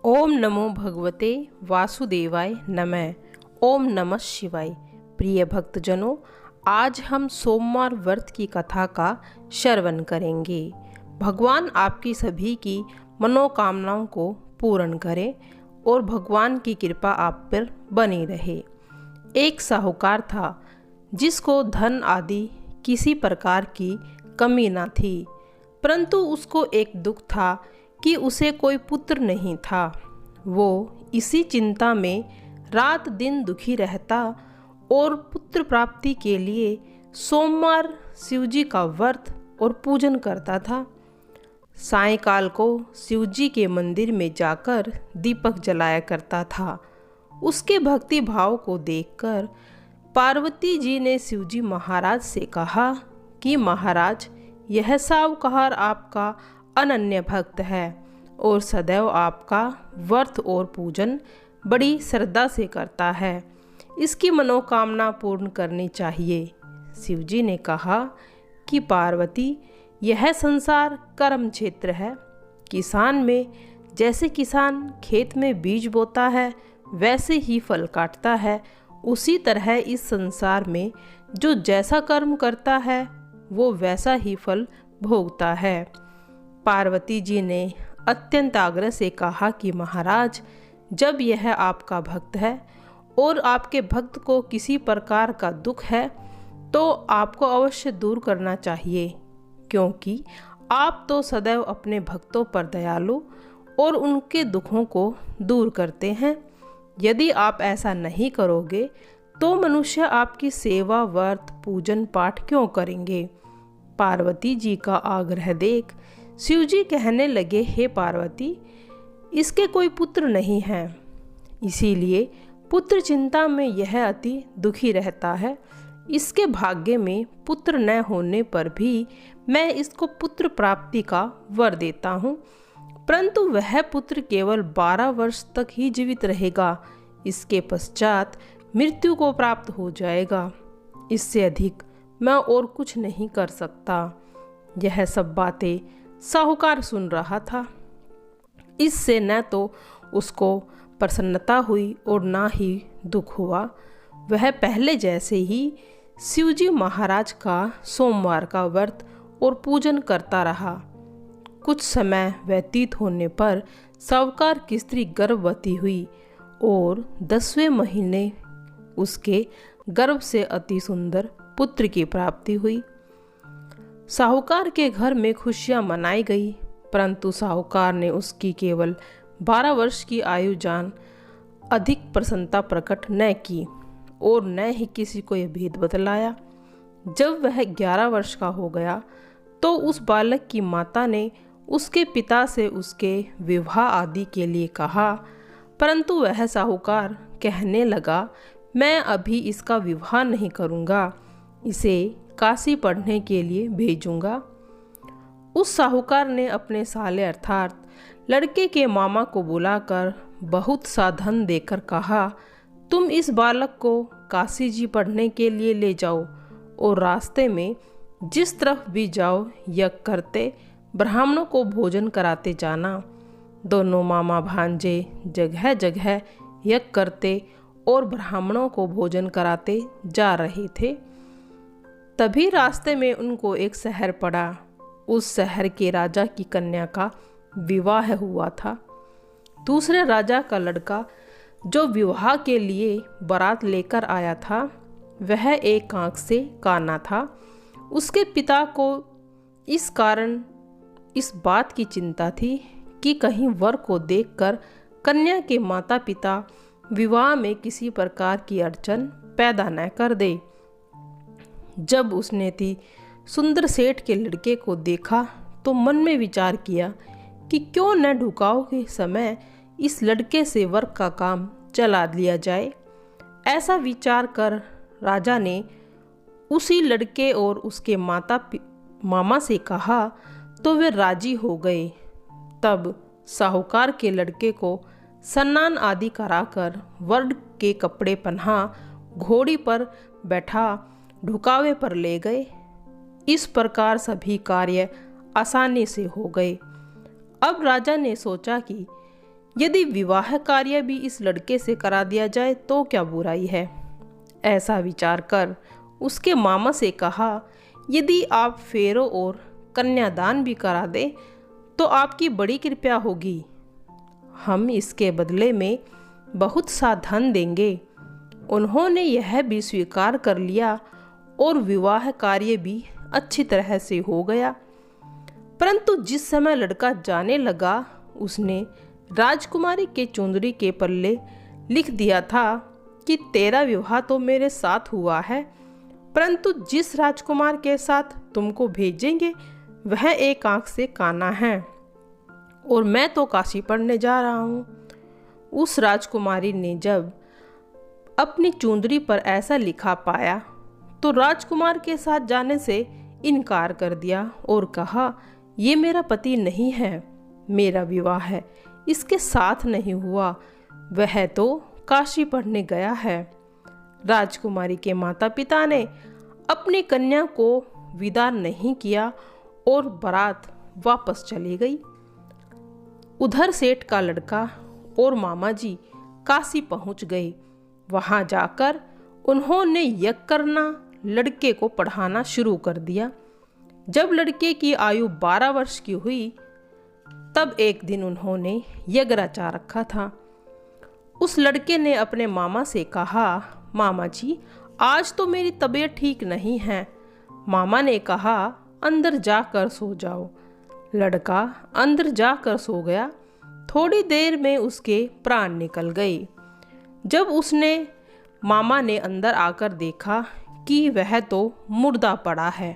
ओम नमो भगवते वासुदेवाय नमः। ओम नमः शिवाय। प्रिय भक्तजनों, आज हम सोमवार व्रत की कथा का श्रवण करेंगे। भगवान आपकी सभी की मनोकामनाओं को पूर्ण करे और भगवान की कृपा आप पर बनी रहे। एक साहूकार था जिसको धन आदि किसी प्रकार की कमी न थी, परंतु उसको एक दुख था कि उसे कोई पुत्र नहीं था। वो इसी चिंता में रात दिन दुखी रहता और पुत्र प्राप्ति के लिए सोमवार शिवजी का व्रत और पूजन करता था। सायंकाल को शिवजी के मंदिर में जाकर दीपक जलाया करता था। उसके भक्ति भाव को देखकर पार्वती जी ने शिवजी महाराज से कहा कि महाराज, यह साहूकार आपका अनन्य भक्त है और सदैव आपका व्रत और पूजन बड़ी श्रद्धा से करता है। इसकी मनोकामना पूर्ण करनी चाहिए। शिवजी ने कहा कि पार्वती, यह संसार कर्म क्षेत्र है। किसान में जैसे किसान खेत में बीज बोता है वैसे ही फल काटता है, उसी तरह इस संसार में जो जैसा कर्म करता है वो वैसा ही फल भोगता है। पार्वती जी ने अत्यंत आग्रह से कहा कि महाराज, जब यह आपका भक्त है और आपके भक्त को किसी प्रकार का दुख है तो आपको अवश्य दूर करना चाहिए, क्योंकि आप तो सदैव अपने भक्तों पर दयालु और उनके दुखों को दूर करते हैं। यदि आप ऐसा नहीं करोगे तो मनुष्य आपकी सेवा व्रत पूजन पाठ क्यों करेंगे। पार्वती जी का आग्रह देख शिवजी कहने लगे, हे पार्वती, इसके कोई पुत्र नहीं है, इसीलिए पुत्र चिंता में यह अति दुखी रहता है। इसके भाग्य में पुत्र न होने पर भी मैं इसको पुत्र प्राप्ति का वर देता हूँ, परंतु वह पुत्र केवल 12 वर्ष तक ही जीवित रहेगा। इसके पश्चात मृत्यु को प्राप्त हो जाएगा। इससे अधिक मैं और कुछ नहीं कर सकता। यह सब बातें साहूकार सुन रहा था। इससे न तो उसको प्रसन्नता हुई और ना ही दुख हुआ। वह पहले जैसे ही शिवजी महाराज का सोमवार का व्रत और पूजन करता रहा। कुछ समय व्यतीत होने पर साहूकार की स्त्री गर्भवती हुई और 10वें महीने उसके गर्भ से अति सुंदर पुत्र की प्राप्ति हुई। साहूकार के घर में खुशियां मनाई गई, परंतु साहूकार ने उसकी केवल 12 वर्ष की आयु जान अधिक प्रसन्नता प्रकट न की और न ही किसी को यह भेद बतलाया। जब वह 11 वर्ष का हो गया तो उस बालक की माता ने उसके पिता से उसके विवाह आदि के लिए कहा, परंतु वह साहूकार कहने लगा, मैं अभी इसका विवाह नहीं करूँगा, इसे काशी पढ़ने के लिए भेजूंगा। उस साहूकार ने अपने साले अर्थात लड़के के मामा को बुलाकर बहुत सा धन देकर कहा, तुम इस बालक को काशी जी पढ़ने के लिए ले जाओ और रास्ते में जिस तरफ भी जाओ यज्ञ करते ब्राह्मणों को भोजन कराते जाना। दोनों मामा भांजे जगह जगह यज्ञ करते और ब्राह्मणों को भोजन कराते जा रहे थे। तभी रास्ते में उनको एक शहर पड़ा। उस शहर के राजा की कन्या का विवाह हुआ था। दूसरे राजा का लड़का जो विवाह के लिए बारात लेकर आया था, वह एक आंख से काना था। उसके पिता को इस कारण इस बात की चिंता थी कि कहीं वर को देखकर कन्या के माता पिता विवाह में किसी प्रकार की अड़चन पैदा न कर दे। जब उसने ती सुंदर सेठ के लड़के को देखा तो मन में विचार किया कि क्यों न ढुकाव के समय इस लड़के से वर का काम चला लिया जाए। ऐसा विचार कर राजा ने उसी लड़के और उसके मामा से कहा तो वे राजी हो गए। तब साहूकार के लड़के को स्नान आदि कराकर वर के कपड़े पहना घोड़ी पर बैठा ढुकावे पर ले गए। इस प्रकार सभी कार्य आसानी से हो गए। अब राजा ने सोचा कि यदि विवाह कार्य भी इस लड़के से करा दिया जाए तो क्या बुराई है। ऐसा विचार कर उसके मामा से कहा, यदि आप फेरों और कन्यादान भी करा दें तो आपकी बड़ी कृपा होगी। हम इसके बदले में बहुत सा धन देंगे। उन्होंने यह भी स्वीकार कर लिया और विवाह कार्य भी अच्छी तरह से हो गया। परंतु जिस समय लड़का जाने लगा उसने राजकुमारी के चुंदड़ी के पल्ले लिख दिया था कि तेरा विवाह तो मेरे साथ हुआ है, परंतु जिस राजकुमार के साथ तुमको भेजेंगे वह एक आंख से काना है और मैं तो काशी पढ़ने जा रहा हूँ। उस राजकुमारी ने जब अपनी चुंदड़ी पर ऐसा लिखा पाया तो राजकुमार के साथ जाने से इनकार कर दिया और कहा, ये मेरा पति नहीं है, मेरा विवाह है इसके साथ नहीं हुआ, वह तो काशी पढ़ने गया है। राजकुमारी के माता पिता ने अपनी कन्या को विदा नहीं किया और बारात वापस चली गई। उधर सेठ का लड़का और मामा जी काशी पहुंच गए। वहां जाकर उन्होंने यज्ञ करना, लड़के को पढ़ाना शुरू कर दिया। जब लड़के की आयु 12 वर्ष की हुई तब एक दिन उन्होंने यज्ञ रचा रखा था। उस लड़के ने अपने मामा से कहा, मामा जी आज तो मेरी तबीयत ठीक नहीं है। मामा ने कहा, अंदर जाकर सो जाओ। लड़का अंदर जाकर सो गया। थोड़ी देर में उसके प्राण निकल गए। जब उसने मामा ने अंदर आकर देखा कि वह तो मुर्दा पड़ा है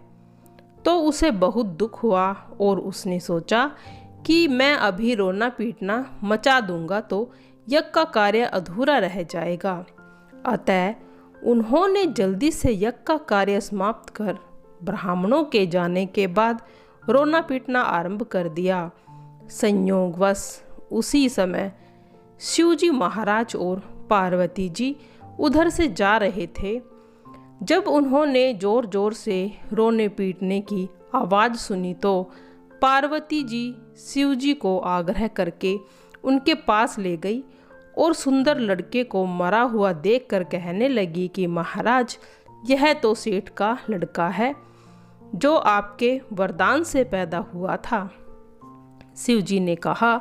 तो उसे बहुत दुख हुआ और उसने सोचा कि मैं अभी रोना पीटना मचा दूंगा तो यज्ञ का कार्य अधूरा रह जाएगा। अतः उन्होंने जल्दी से यज्ञ का कार्य समाप्त कर ब्राह्मणों के जाने के बाद रोना पीटना आरंभ कर दिया। संयोगवश उसी समय शिवजी महाराज और पार्वती जी उधर से जा रहे थे। जब उन्होंने जोर जोर से रोने पीटने की आवाज़ सुनी तो पार्वती जी शिवजी को आग्रह करके उनके पास ले गई और सुंदर लड़के को मरा हुआ देखकर कहने लगी कि महाराज, यह तो सेठ का लड़का है जो आपके वरदान से पैदा हुआ था। शिवजी ने कहा,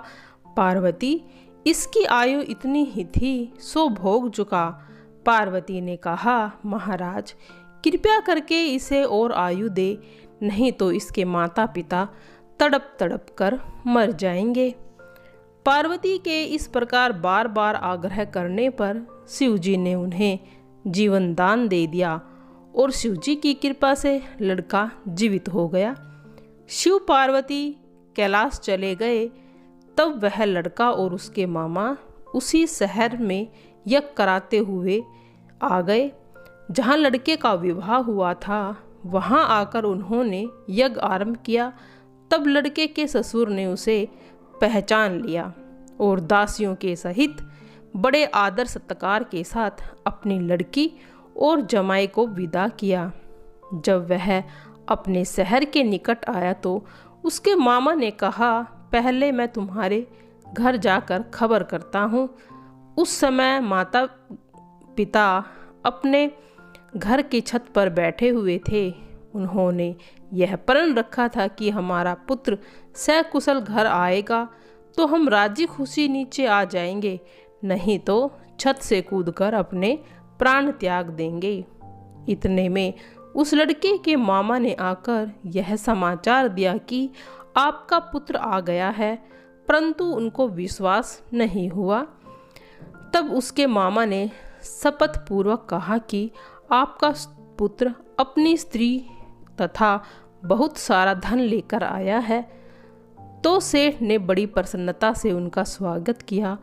पार्वती इसकी आयु इतनी ही थी सो भोग चुका। पार्वती ने कहा, महाराज कृपया करके इसे और आयु दे, नहीं तो इसके माता पिता तड़प तड़प कर मर जाएंगे। पार्वती के इस प्रकार बार बार आग्रह करने पर शिवजी ने उन्हें जीवन दान दे दिया और शिवजी की कृपा से लड़का जीवित हो गया। शिव पार्वती कैलाश चले गए तब वह लड़का और उसके मामा उसी शहर में यज्ञ कराते हुए आ गए जहाँ लड़के का विवाह हुआ था। वहाँ आकर उन्होंने यज्ञ आरंभ किया। तब लड़के के ससुर ने उसे पहचान लिया और दासियों के सहित बड़े आदर सत्कार के साथ अपनी लड़की और जमाई को विदा किया। जब वह अपने शहर के निकट आया तो उसके मामा ने कहा, पहले मैं तुम्हारे घर जाकर खबर करता हूँ। उस समय माता पिता अपने घर की छत पर बैठे हुए थे। उन्होंने यह प्रण रखा था कि हमारा पुत्र सकुशल घर आएगा तो हम राजी खुशी नीचे आ जाएंगे, नहीं तो छत से कूदकर अपने प्राण त्याग देंगे। इतने में उस लड़के के मामा ने आकर यह समाचार दिया कि आपका पुत्र आ गया है, परंतु उनको विश्वास नहीं हुआ। तब उसके मामा ने शपथ पूर्वक कहा कि आपका पुत्र अपनी स्त्री तथा बहुत सारा धन लेकर आया है। तो सेठ ने बड़ी प्रसन्नता से उनका स्वागत किया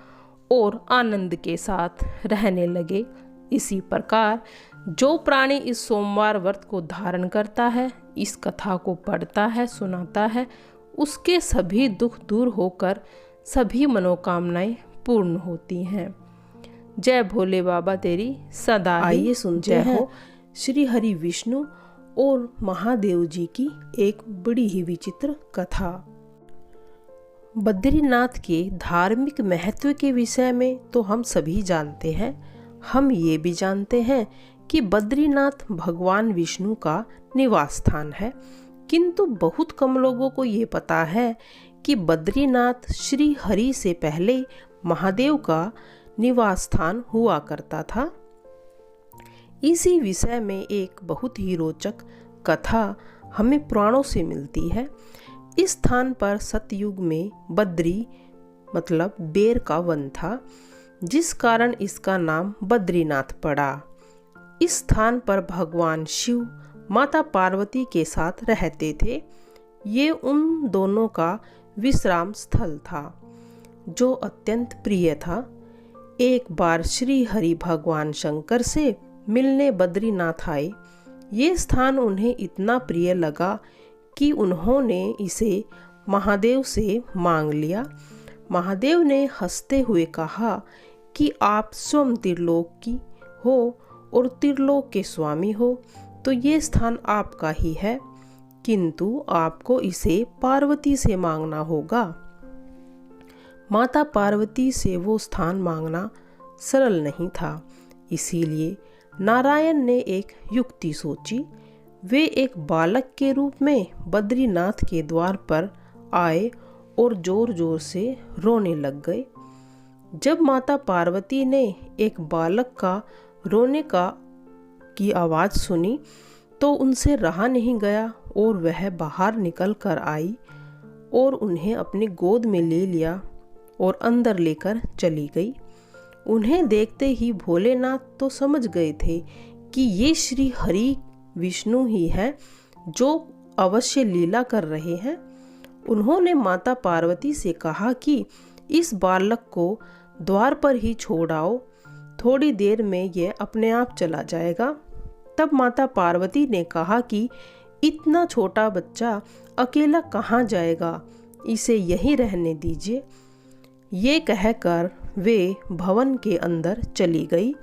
और आनंद के साथ रहने लगे। इसी प्रकार जो प्राणी इस सोमवार व्रत को धारण करता है, इस कथा को पढ़ता है, सुनाता है, उसके सभी दुख दूर होकर सभी मनोकामनाएं पूर्ण होती हैं। जय भोले बाबा तेरी सदा। आइए सुनते हैं श्री हरि विष्णु और महादेव जी की एक बड़ी ही विचित्र कथा। बद्रीनाथ के धार्मिक महत्व के विषय में तो हम सभी जानते हैं। हम ये भी जानते हैं कि बद्रीनाथ भगवान विष्णु का निवास स्थान है, किंतु बहुत कम लोगों को ये पता है कि बद्रीनाथ श्री हरि से पहले महादेव का निवास स्थान हुआ करता था। इसी विषय में एक बहुत ही रोचक कथा हमें पुराणों से मिलती है। इस स्थान पर सतयुग में बद्री मतलब बेर का वन था, जिस कारण इसका नाम बद्रीनाथ पड़ा। इस स्थान पर भगवान शिव माता पार्वती के साथ रहते थे। ये उन दोनों का विश्राम स्थल था जो अत्यंत प्रिय था। एक बार श्री हरि भगवान शंकर से मिलने बद्रीनाथ आए। ये स्थान उन्हें इतना प्रिय लगा कि उन्होंने इसे महादेव से मांग लिया। महादेव ने हंसते हुए कहा कि आप स्वयं त्रिलोक की हो और त्रिलोक के स्वामी हो, तो ये स्थान आपका ही है, किंतु आपको इसे पार्वती से मांगना होगा। माता पार्वती से वो स्थान मांगना सरल नहीं था, इसीलिए नारायण ने एक युक्ति सोची। वे एक बालक के रूप में बद्रीनाथ के द्वार पर आए और जोर जोर से रोने लग गए। जब माता पार्वती ने एक बालक का रोने की आवाज़ सुनी तो उनसे रहा नहीं गया और वह बाहर निकल कर आई और उन्हें अपनी गोद में ले लिया और अंदर लेकर चली गई। उन्हें देखते ही भोलेनाथ तो समझ गए थे कि ये श्री हरि विष्णु ही है जो अवश्य लीला कर रहे हैं। उन्होंने माता पार्वती से कहा कि इस बालक को द्वार पर ही छोड़ आओ, थोड़ी देर में यह अपने आप चला जाएगा। तब माता पार्वती ने कहा कि इतना छोटा बच्चा अकेला कहाँ जाएगा, इसे यहीं रहने दीजिए। ये कहकर वे भवन के अंदर चली गई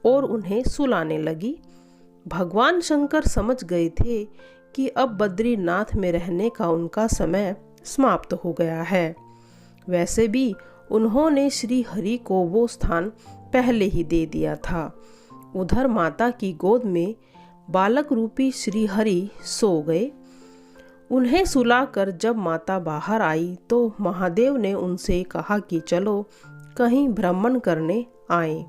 और उन्हें सुलाने लगी। भगवान शंकर समझ गए थे कि अब बद्रीनाथ में रहने का उनका समय समाप्त हो गया है। वैसे भी उन्होंने श्री हरि को वो स्थान पहले ही दे दिया था। उधर माता की गोद में बालक रूपी श्री हरि सो गए। उन्हें सुलाकर जब माता बाहर आई तो महादेव ने उनसे कहा कि चलो कहीं भ्रमण करने आए।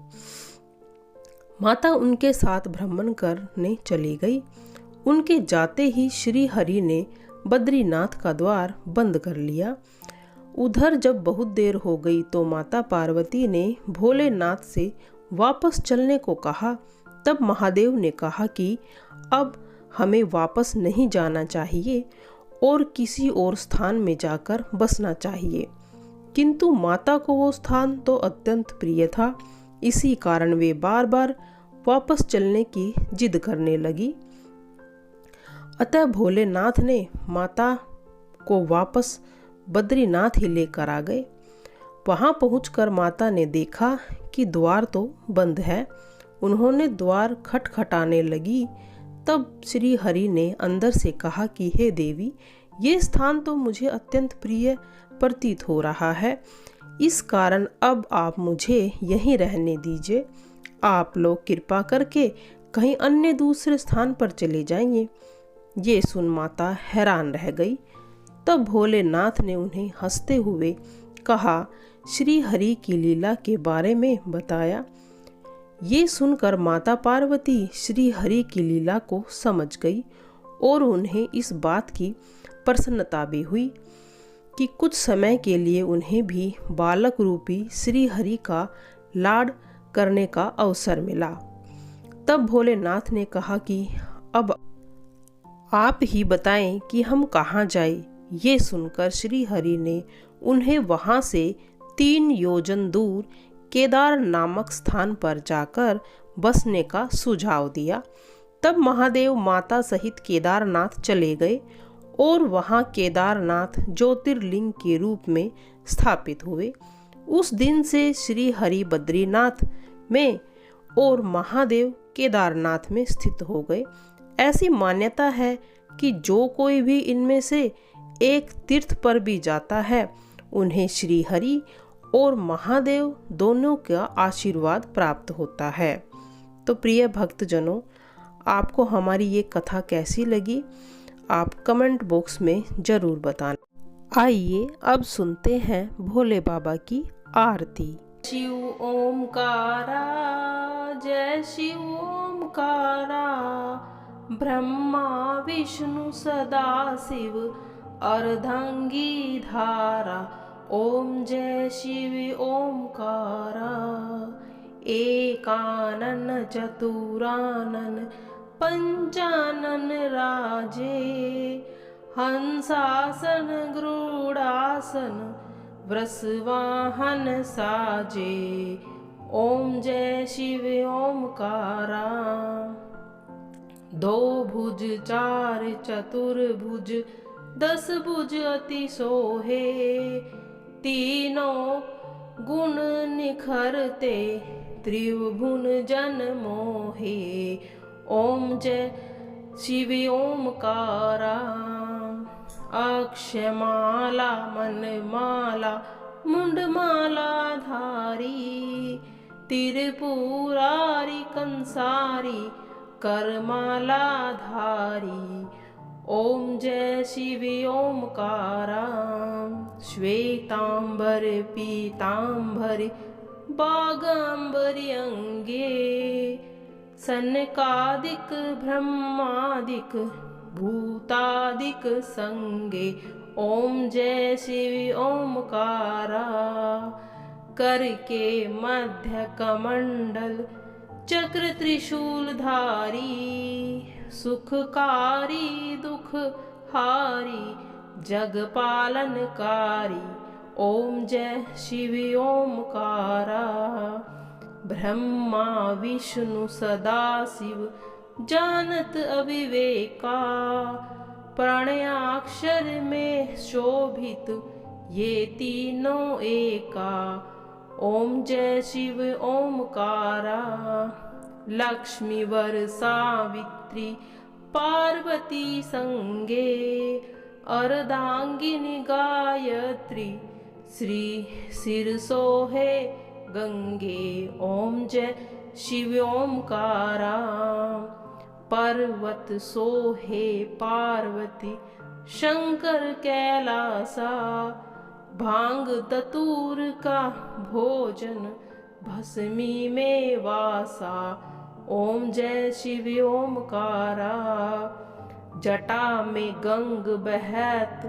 माता उनके साथ भ्रमण करने चली गई। उनके जाते ही श्री हरि ने बद्रीनाथ का द्वार बंद कर लिया। उधर जब बहुत देर हो गई तो माता पार्वती ने भोलेनाथ से वापस चलने को कहा। तब महादेव ने कहा कि अब हमें वापस नहीं जाना चाहिए और किसी और स्थान में जाकर बसना चाहिए, किंतु माता को वो स्थान तो अत्यंत प्रिय था। इसी कारण वे बार बार वापस चलने की जिद करने लगी। अतः भोलेनाथ ने माता को वापस बद्रीनाथ ही लेकर आ गए। वहां पहुंचकर माता ने देखा कि द्वार तो बंद है। उन्होंने द्वार खटखटाने लगी। तब श्री हरि ने अंदर से कहा कि हे देवी, ये स्थान तो मुझे अत्यंत प्रिय प्रतीत हो रहा है, इस कारण अब आप मुझे यहीं रहने दीजिए। आप लोग कृपा करके कहीं अन्य दूसरे स्थान पर चले जाइए। ये सुन माता हैरान रह गई। तब भोलेनाथ ने उन्हें हंसते हुए कहा, श्री हरि की लीला के बारे में बताया। ये सुनकर माता पार्वती श्री हरि की लीला को समझ गई और उन्हें इस बात की प्रसन्नता भी हुई कि कुछ समय के लिए उन्हें भी बालक रूपी श्री हरि का लाड करने का अवसर मिला। तब भोलेनाथ ने कहा कि अब आप ही बताएं कि हम कहाँ जाएं। ये सुनकर श्री हरि ने उन्हें वहाँ से 3 योजन दूर केदार नामक स्थान पर जाकर बसने का सुझाव दिया। तब महादेव माता सहित केदारनाथ चले गए और वहाँ केदारनाथ ज्योतिर्लिंग के रूप में स्थापित हुए। उस दिन से श्री हरि बद्रीनाथ में और महादेव केदारनाथ में स्थित हो गए। ऐसी मान्यता है कि जो कोई भी इनमें से एक तीर्थ पर भी जाता है उन्हें श्री हरि और महादेव दोनों का आशीर्वाद प्राप्त होता है। तो प्रिय भक्तजनों, आपको हमारी ये कथा कैसी लगी, आप कमेंट बॉक्स में ज़रूर बताना। आइए अब सुनते हैं भोले बाबा की आरती। शिव ओमकारा, जय शिव ओमकारा, ब्रह्मा विष्णु सदा शिव अर्धांगी धारा। ओम जय शिव ओमकारा, एकानन चतुरानन पंचानन राजे, हंसासन गरुड़ासन वृषवाहन साजे। ओम जय शिव ओमकारा, दो भुज चार चतुर्भुज, 10 भुज अति सोहे, तीनों गुण निखरते त्रिभुवन जन मोहे। ओम जय शिव ओमकारा, अक्षमाला मनमाला मुंडमाला धारी, त्रिपुरारी कंसारी करमाला धारी। ओम जय शिव ओमकारा, श्वेतांबर पीतांबर बागांबरी अंगे, सनकादिक ब्रह्मादिक भूतादिक संगे। ओम जय शिव ओमकारा, करके मध्य कमंडल चक्र त्रिशूल धारी, सुखकारी दुख हारी जग पालनकारी। ओम जय शिव ओमकारा, ब्रह्मा विष्णु सदा शिव जानत अविवेका, प्रणयाक्षर में शोभित ये तीनों एका। ओम जय शिव ओमकारा, लक्ष्मी वर सावित्री पार्वती संगे, अर्धांगिनी गायत्री श्री सिर सोहे गंगे। ओम जय शिव ओमकारा, पर्वत सोहे पार्वती शंकर कैलासा, भांग दतूर का भोजन भस्मी में वासा। ओम जय शिव ओमकारा, जटा में गंग बहत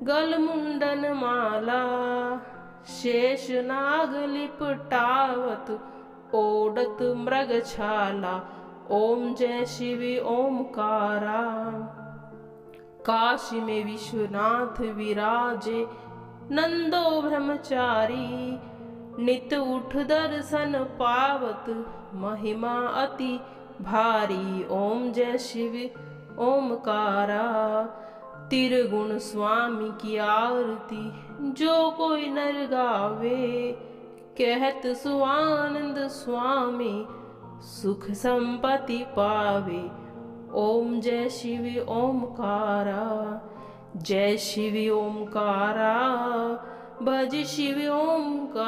गल मुंडन माला, शेष नाग लिपटावत ओडत मृग छाला। ओम जय शिव ओमकारा, काशी में विश्वनाथ विराजे नंदो ब्रह्मचारी, नित उठ दर्शन पावत महिमा अति भारी। ओम जय शिव ओमकारा, त्रिगुण स्वामी की आरती जो कोई नर गावे, कहत सुआनंद स्वामी सुख संपत्ति पावे। ओम जय शिव ओमकारा, जय शिव ओमकारा, भज शिव ओमकारा।